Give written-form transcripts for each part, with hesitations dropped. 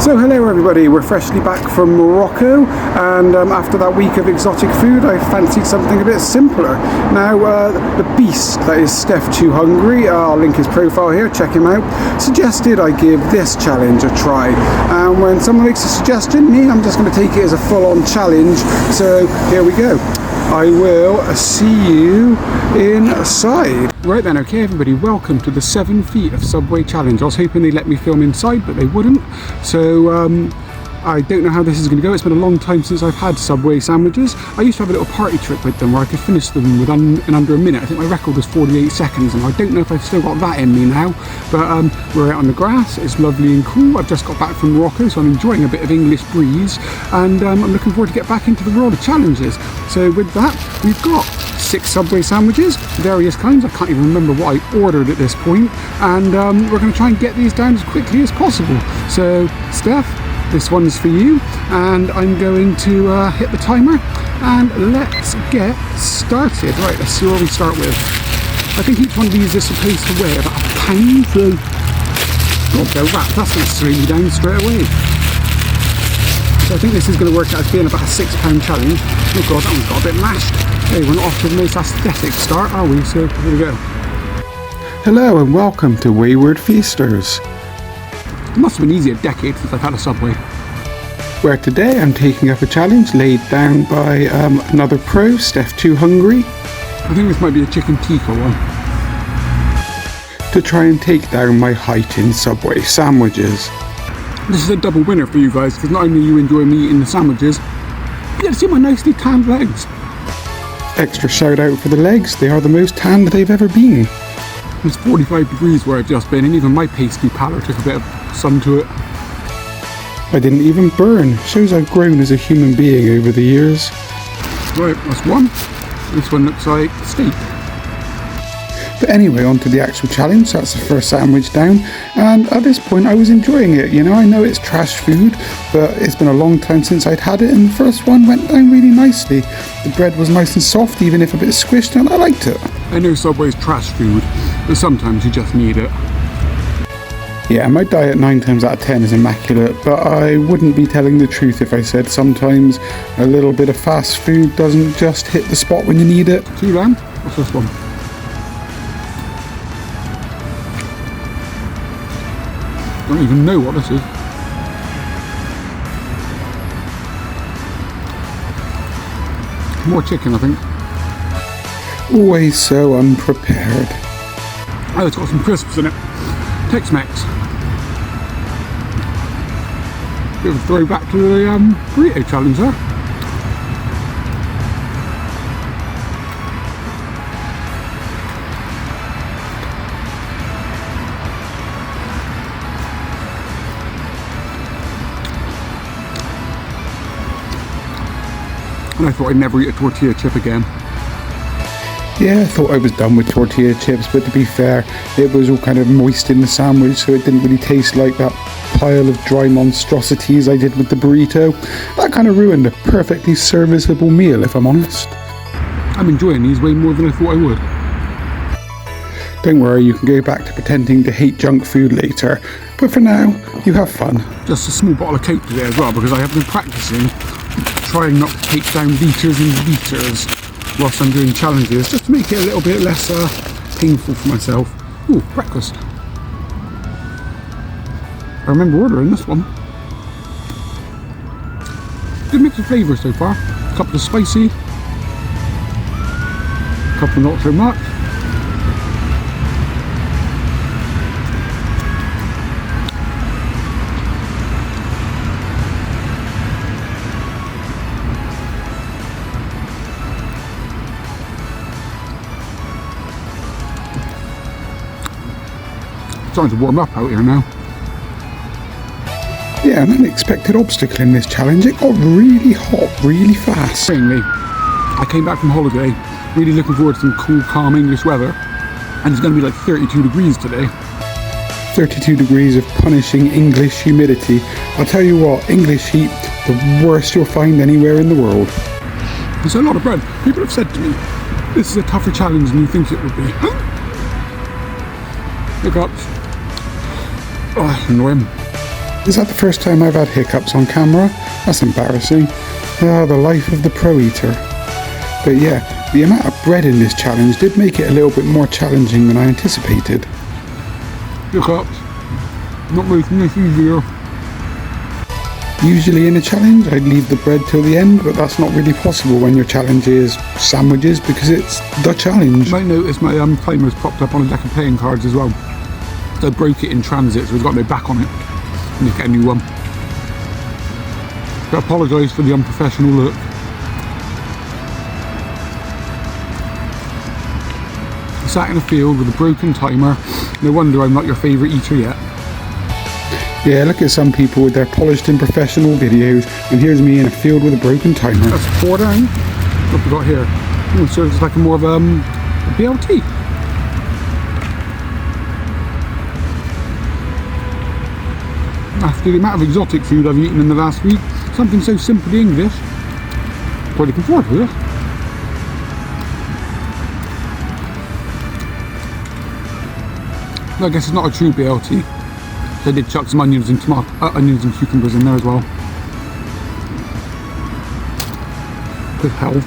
So hello everybody, we're freshly back from Morocco, and after that week of exotic food I fancied something a bit simpler. Now the beast that is Steph Too Hungry, I'll link his profile here, check him out, suggested I give this challenge a try. And when someone makes a suggestion, I'm just going to take it as a full-on challenge, so here we go. I will see you inside. Right then, okay everybody, welcome to the 7 feet of Subway challenge. I was hoping they'd let me film inside, but they wouldn't. So I don't know how this is going to go. It's been a long time since I've had Subway sandwiches. I used to have a little party trick with them where I could finish them in under a minute. I think my record was 48 seconds, and I don't know if I've still got that in me now. But we're out on the grass, it's lovely and cool. I've just got back from Morocco, so I'm enjoying a bit of English breeze, and I'm looking forward to get back into the world of challenges. So with that, we've got 6 Subway sandwiches, various kinds. I can't even remember what I ordered at this point, and we're going to try and get these down as quickly as possible. So Steph, this one's for you, and I'm going to hit the timer, and let's get started. Right, let's see where we start with. I think each one of these is supposed to weigh about a pound, so oh, they're wrapped. That's going to slow you down straight away. So I think this is going to work out as being about a £6 challenge. Oh god, that one's got a bit mashed. Hey, we're not off to the most aesthetic start, are we? So here we go. Hello and welcome to Wayward Feasters. It must have been easy a decade since I've had a Subway. Where today I'm taking up a challenge laid down by another pro, Steph Too Hungry. I think this might be a chicken tikka one. To try and take down my height in Subway sandwiches. This is a double winner for you guys, because not only you enjoy me eating the sandwiches, you get to see my nicely tanned legs. Extra shout out for the legs, they are the most tanned they've ever been. It's 45 degrees where I've just been, and even my pasty palate took a bit of sun to it. I didn't even burn. Shows I've grown as a human being over the years. Right, that's one. This one looks like steak. But anyway, on to the actual challenge. That's the first sandwich down, and at this point I was enjoying it. You know, I know it's trash food, but it's been a long time since I'd had it, and the first one went down really nicely. The bread was nice and soft, even if a bit squished, and I liked it. I know Subway's trash food, but sometimes you just need it. Yeah, my diet 9 times out of 10 is immaculate, but I wouldn't be telling the truth if I said sometimes a little bit of fast food doesn't just hit the spot when you need it. See, Lamb? What's this one? Don't even know what this is. More chicken, I think. Always so unprepared. Oh, it's got some crisps in it. Tex-Mex. Bit of a throwback to the burrito challenge there. And I thought I'd never eat a tortilla chip again. Yeah, I thought I was done with tortilla chips, but to be fair, it was all kind of moist in the sandwich, so it didn't really taste like that pile of dry monstrosities I did with the burrito. That kind of ruined a perfectly serviceable meal, if I'm honest. I'm enjoying these way more than I thought I would. Don't worry, you can go back to pretending to hate junk food later, but for now, you have fun. Just a small bottle of Coke today as well, because I have been practicing trying not to take down litres and litres whilst I'm doing challenges, just to make it a little bit less painful for myself. Ooh, breakfast. I remember ordering this one. Good mix of flavours so far. A couple of spicy, a couple not so much. Starting to warm up out here now. Yeah, an unexpected obstacle in this challenge. It got really hot really fast. I came back from holiday, really looking forward to some cool, calm English weather, and it's going to be like 32 degrees today. 32 degrees of punishing English humidity. I'll tell you what, English heat, the worst you'll find anywhere in the world. There's a lot of bread. People have said to me, this is a tougher challenge than you think it would be. Look up. Oh, annoying. Is that the first time I've had hiccups on camera? That's embarrassing. Ah, the life of the pro eater. But yeah, the amount of bread in this challenge did make it a little bit more challenging than I anticipated. Hiccups. Not making this easier. Usually in a challenge I'd leave the bread till the end, but that's not really possible when your challenge is sandwiches because it's the challenge. You might notice my timer's popped up on a deck of playing cards as well. I broke it in transit, so we've got no back on it. I need to get a new one. I apologise for the unprofessional look. I sat in a field with a broken timer. No wonder I'm not your favourite eater yet. Yeah, look at some people with their polished and professional videos, and here's me in a field with a broken timer. That's 4 down. What have we got here? Oh, so it's like more of a BLT. After the amount of exotic food I've eaten in the last week, something so simply English, quite looking forward to this. I guess it's not a true BLT. So I did chuck some onions and cucumbers in there as well. Good health.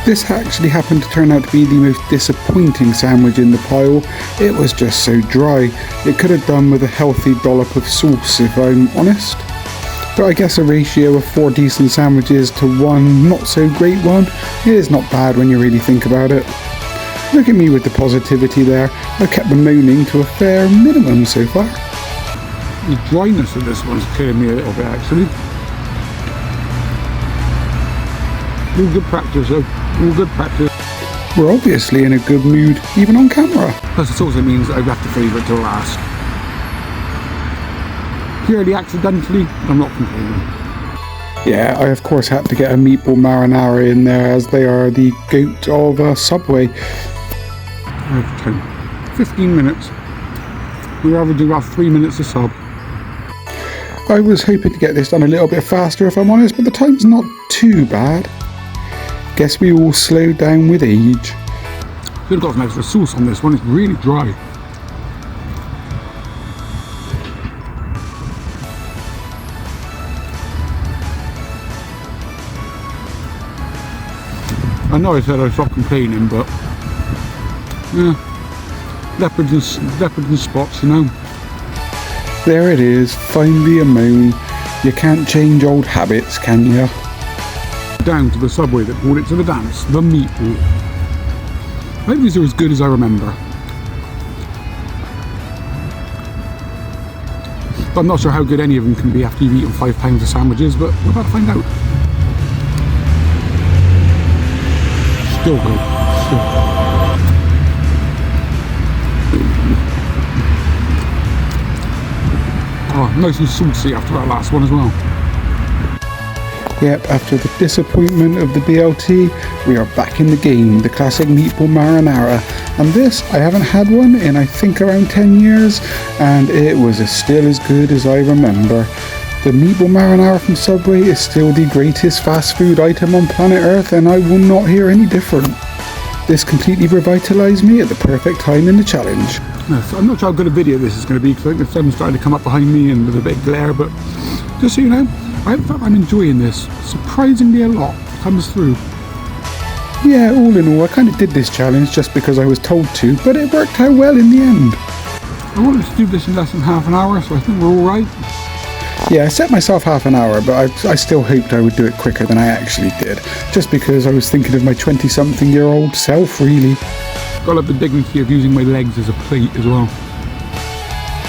This actually happened to turn out to be the most disappointing sandwich in the pile. It was just so dry. It could have done with a healthy dollop of sauce if I'm honest. But I guess a ratio of 4 decent sandwiches to 1 not so great one is not bad when you really think about it. Look at me with the positivity there. I've kept the moaning to a fair minimum so far. The dryness of this one's killing me a little bit actually. All good practice though. All good practice. We're obviously in a good mood, even on camera. Plus it also means that I've left the favourite till last. Purely accidentally, I'm not complaining. Yeah, I of course had to get a meatball marinara in there as they are the goat of Subway. 15 minutes. We're averaging about 3 minutes a sub. I was hoping to get this done a little bit faster if I'm honest, but the time's not too bad. Guess we all slow down with age. Should have got some extra sauce on this one, it's really dry. I know I said I'd stop complaining, but yeah, leopards and spots, you know. There it is, finally a moan. You can't change old habits, can you? Down to the Subway that brought it to the dance, the meatball. I hope these are as good as I remember. I'm not sure how good any of them can be after you've eaten 5 pounds of sandwiches, but we're about to find out. Still good. Still. Oh, nice and saucy after that last one as well. Yep, after the disappointment of the BLT, we are back in the game, the classic meatball marinara. And this, I haven't had one in I think around 10 years, and it was still as good as I remember. The meatball marinara from Subway is still the greatest fast food item on planet Earth, and I will not hear any different. This completely revitalised me at the perfect time in the challenge. So I'm not sure how good a video this is going to be, because I think the sun's starting to come up behind me and with a bit of glare, but just so you know, I'm enjoying this. Surprisingly a lot comes through. Yeah, all in all, I kind of did this challenge just because I was told to, but it worked out well in the end. I wanted to do this in less than half an hour, so I think we're all right. Yeah, I set myself half an hour, but I still hoped I would do it quicker than I actually did, just because I was thinking of my 20-something-year-old self, really. Got up the dignity of using my legs as a plate as well.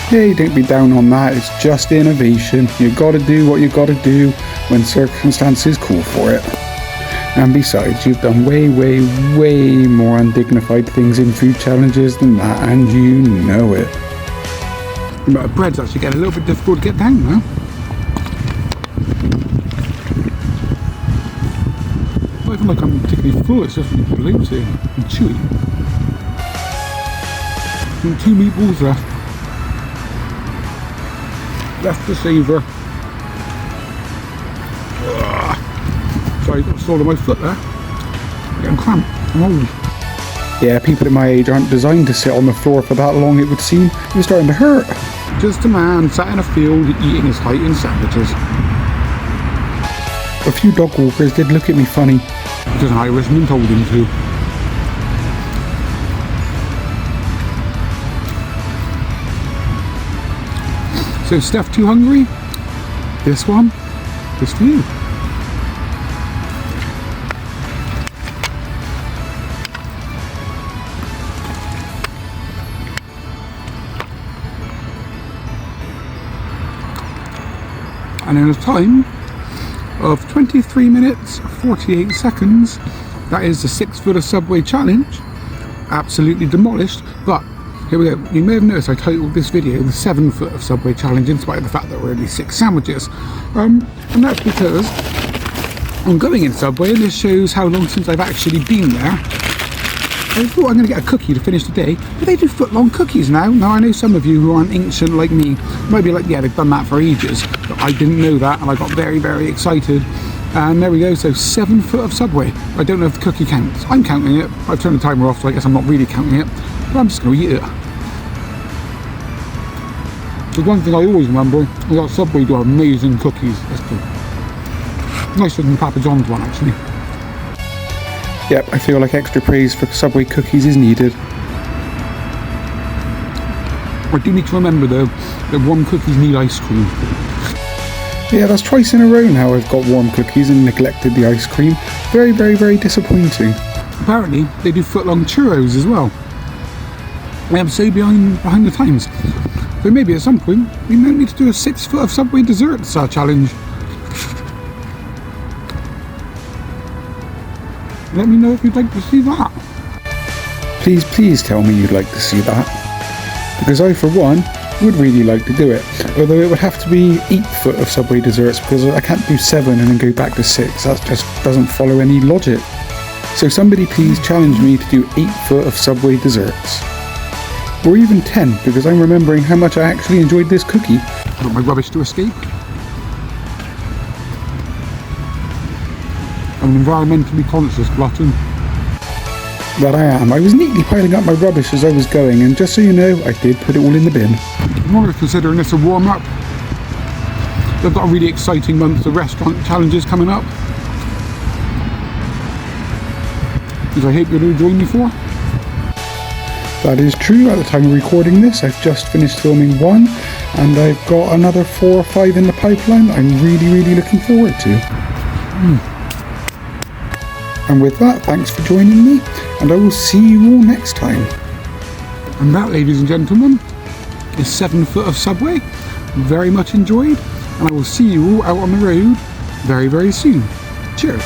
Hey, don't be down on that, it's just innovation. You gotta do what you gotta do when circumstances call for it. And besides, you've done way more undignified things in food challenges than that, and you know it. The bread's actually getting a little bit difficult to get down now. I don't feel like I'm particularly full, it's just really bloated and chewy. And 2 meatballs left. Left to savour. Sorry, I got a sore on my foot there. I'm getting cramped. I'm old. Yeah, people at my age aren't designed to sit on the floor for that long, it would seem. It was starting to hurt. Just a man sat in a field eating his heightened sandwiches. A few dog walkers did look at me funny. Because an Irishman told him to. So Steph, too hungry? This one is for you. And in a time of 23 minutes 48 seconds, that is the 6 foot of Subway challenge, absolutely demolished. But here we go. You may have noticed I titled this video the 7 foot of Subway challenge, in spite of the fact that we're only 6 sandwiches. And that's because I'm going in Subway, and this shows how long since I've actually been there. I thought I'm going to get a cookie to finish the day, but they do foot-long cookies now. Now, I know some of you who aren't ancient like me might be like, yeah, they've done that for ages. But I didn't know that, and I got very, very excited. And there we go, so 7 foot of Subway. I don't know if the cookie counts. I'm counting it. I've turned the timer off, so I guess I'm not really counting it. But I'm just going to eat it. The one thing I always remember is that Subway do amazing cookies. That's cool. Nicer than Papa John's one, actually. Yep, I feel like extra praise for Subway cookies is needed. I do need to remember though that warm cookies need ice cream. Yeah, that's twice in a row now I've got warm cookies and neglected the ice cream. Very, very, very disappointing. Apparently they do foot-long churros as well. I am so behind the times. So maybe at some point we might need to do a 6 foot of Subway desserts challenge. Let me know if you'd like to see that. Please, please tell me you'd like to see that. Because I, for one, would really like to do it. Although it would have to be 8 foot of Subway desserts, because I can't do 7 and then go back to 6. That just doesn't follow any logic. So somebody please challenge me to do 8 foot of Subway desserts. Or even 10, because I'm remembering how much I actually enjoyed this cookie. I want my rubbish to escape. I'm an environmentally conscious glutton. That I am. I was neatly piling up my rubbish as I was going, and just so you know, I did put it all in the bin. I'm always considering this a warm-up. They've got a really exciting month of restaurant challenges coming up, which I hope you're going to join me for. That is true. At the time of recording this, I've just finished filming one, and I've got another 4 or 5 in the pipeline that I'm really, really looking forward to. And with that, thanks for joining me, and I will see you all next time. And that, ladies and gentlemen, is 7 foot of Subway. Very much enjoyed, and I will see you all out on the road very, very soon. Cheers.